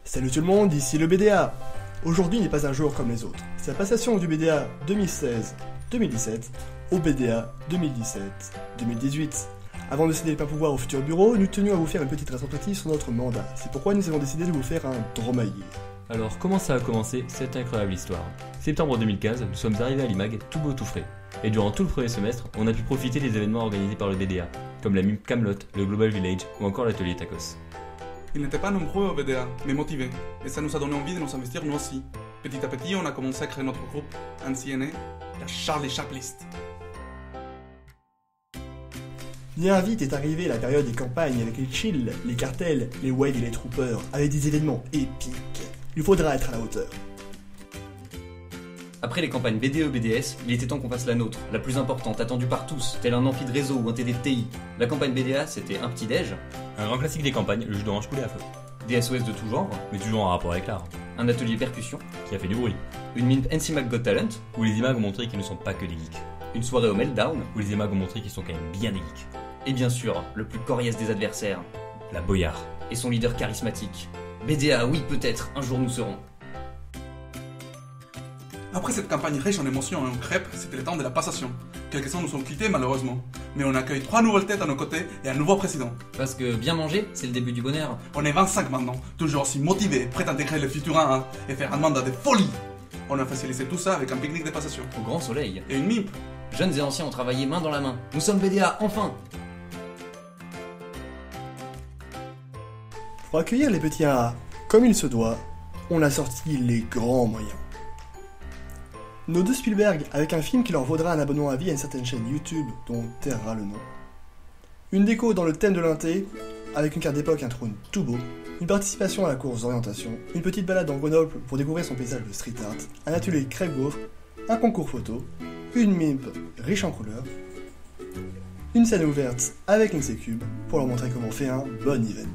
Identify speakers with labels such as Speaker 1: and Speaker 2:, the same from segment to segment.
Speaker 1: Salut tout le monde, ici le BDA. Aujourd'hui n'est pas un jour comme les autres. C'est la passation du BDA 2016-2017 au BDA 2017-2018. Avant de céder les pleins pouvoirs au futur bureau, nous tenions à vous faire une petite rétrospective sur notre mandat. C'est pourquoi nous avons décidé de vous faire un Dromaillé.
Speaker 2: Alors comment ça a commencé cette incroyable histoire? Septembre 2015, nous sommes arrivés à l'IMAG tout beau tout frais. Et durant tout le premier semestre, on a pu profiter des événements organisés par le BDA, comme la MIMP Camelot, le Global Village ou encore l'atelier Tacos.
Speaker 3: Ils n'étaient pas nombreux au BDA, mais motivés, et ça nous a donné envie de nous investir nous aussi. Petit à petit, on a commencé à créer notre groupe, ainsi est né la Charlie Chaplist.
Speaker 1: Bien vite est arrivée la période des campagnes avec les chills, les cartels, les Wade et les troopers, avec des événements épiques. Il faudra être à la hauteur.
Speaker 4: Après les campagnes BDE BDS, il était temps qu'on fasse la nôtre, la plus importante, attendue par tous, tel un amphi de réseau ou un TD de TI. La campagne BDA, c'était un petit déj,
Speaker 2: Un grand classique des campagnes, le jus d'orange coulé à feu.
Speaker 4: des SOS de tout genre,
Speaker 2: Mais toujours en rapport avec l'art,
Speaker 4: un atelier percussion,
Speaker 2: qui a fait du bruit.
Speaker 4: une MIMP NCMAC Got Talent,
Speaker 2: Où les images ont montré qu'ils ne sont pas que des geeks.
Speaker 4: une soirée au Meltdown,
Speaker 2: Où les images ont montré qu'ils sont quand même bien des geeks.
Speaker 4: et bien sûr, le plus coriace des adversaires,
Speaker 2: La Boyard.
Speaker 4: et son leader charismatique. BDA, oui peut-être, un jour nous serons.
Speaker 3: Après cette campagne riche en émotions et en crêpes, c'était le temps de la passation. Quelques-uns nous ont quittés malheureusement, mais on accueille 3 nouvelles têtes à nos côtés et un nouveau président.
Speaker 4: Parce que bien manger, c'est le début du bonheur.
Speaker 3: On est 25 maintenant, toujours aussi motivés, prêts à intégrer le futur 1 et faire un mandat de folie. On a facilité tout ça avec un pique-nique de passation.
Speaker 4: Au grand soleil.
Speaker 3: Et une MIMP.
Speaker 4: Jeunes et anciens ont travaillé main dans la main. Nous sommes BDA, enfin.
Speaker 1: Pour accueillir les petits AA, comme il se doit, on a sorti les grands moyens. Nos deux Spielberg, avec un film qui leur vaudra un abonnement à vie à une certaine chaîne YouTube dont on taira le nom. Une déco dans le thème de l'inté, avec une carte d'époque et un trône tout beau. Une participation à la course d'orientation. Une petite balade en Grenoble pour découvrir son paysage de street art. Un atelier crêpe gaufre. Un concours photo. Une MIMP riche en couleurs. Une scène ouverte avec une C-Cube pour leur montrer comment on fait un bon event.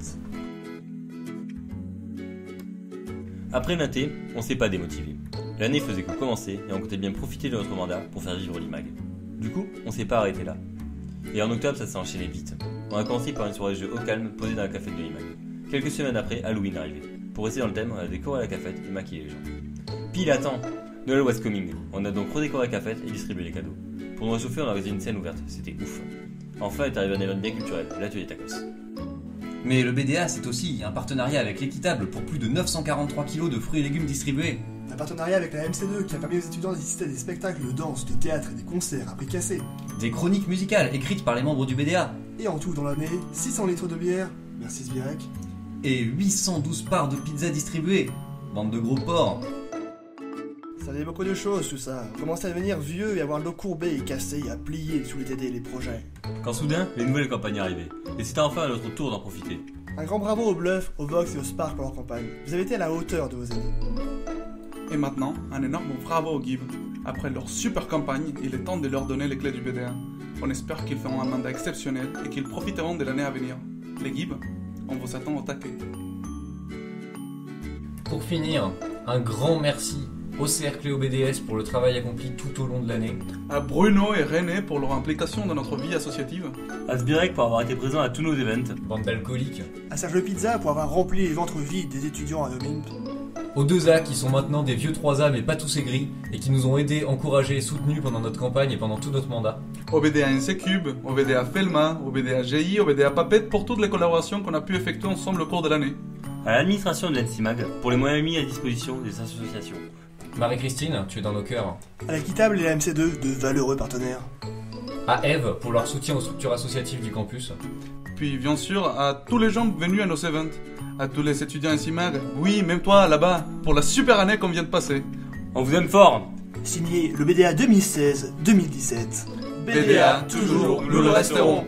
Speaker 2: Après l'inté, on s'est pas démotivé. L'année faisait que commencer et on comptait bien profiter de notre mandat pour faire vivre l'IMAG. Du coup, on s'est pas arrêté là. Et en octobre, ça s'est enchaîné vite. On a commencé par une soirée de jeu au calme posée dans la cafette de l'IMAG. Quelques semaines après, Halloween arrivait. Pour rester dans le thème, on a décoré la cafette et maquillé les gens. Pile à temps, Noël was coming. On a donc redécoré la cafette et distribué les cadeaux. Pour nous réchauffer, on a réalisé une scène ouverte, c'était ouf. Enfin est arrivé un événement bien culturel, l'atelier Tacos.
Speaker 4: Mais le BDA, c'est aussi un partenariat avec l'équitable pour plus de 943 kg de fruits et légumes distribués.
Speaker 1: Un partenariat avec la MC2 qui a permis aux étudiants d'assister à des spectacles de danse, de théâtre et des concerts à prix cassé.
Speaker 4: Des chroniques musicales écrites par les membres du BDA.
Speaker 1: Et en tout dans l'année, 600 litres de bière, merci Sbirek.
Speaker 4: Et 812 parts de pizza distribuées. Bande de gros porcs.
Speaker 1: Ça fait beaucoup de choses tout ça. On commence à devenir vieux et avoir le dos courbé et cassé et à plier sous les TD et les projets.
Speaker 2: Quand soudain, les nouvelles campagnes arrivaient. Et c'était enfin à notre tour d'en profiter.
Speaker 1: Un grand bravo au Bluff, au Vox et au Spark pour leur campagne. Vous avez été à la hauteur de vos aînés.
Speaker 3: Et maintenant, un énorme bravo aux Give. Après leur super campagne, il est temps de leur donner les clés du BDA. On espère qu'ils feront un mandat exceptionnel et qu'ils profiteront de l'année à venir. Les Give, on vous attend au taquet.
Speaker 5: Pour finir, un grand merci au cercle et au BDS pour le travail accompli tout au long de l'année.
Speaker 3: À Bruno et René pour leur implication dans notre vie associative.
Speaker 2: À Sbirek pour avoir été présent à tous nos events.
Speaker 5: Bande d'alcooliques.
Speaker 1: À Serge Le Pizza pour avoir rempli les ventres vides des étudiants à Domimp.
Speaker 5: Aux 2A qui sont maintenant des vieux 3A mais pas tous aigris et qui nous ont aidés, encouragés et soutenus pendant notre campagne et pendant tout notre mandat.
Speaker 3: Au BDA NC Cube, au BDA Felma, au BDA GI, au BDA Papette pour toutes les collaborations qu'on a pu effectuer ensemble au cours de l'année.
Speaker 2: À l'administration de l'NCMAG pour les moyens mis à disposition des associations.
Speaker 5: Marie-Christine, tu es dans nos cœurs.
Speaker 1: À l'équitable et la MC2, de valeureux partenaires.
Speaker 5: À Eve pour leur soutien aux structures associatives du campus.
Speaker 3: Puis bien sûr à tous les gens venus à nos events. À tous les étudiants NCMAG, oui, même toi là-bas, pour la super année qu'on vient de passer.
Speaker 2: On vous aime fort!
Speaker 1: Signé le BDA 2016-2017.
Speaker 3: BDA, toujours, nous le resterons.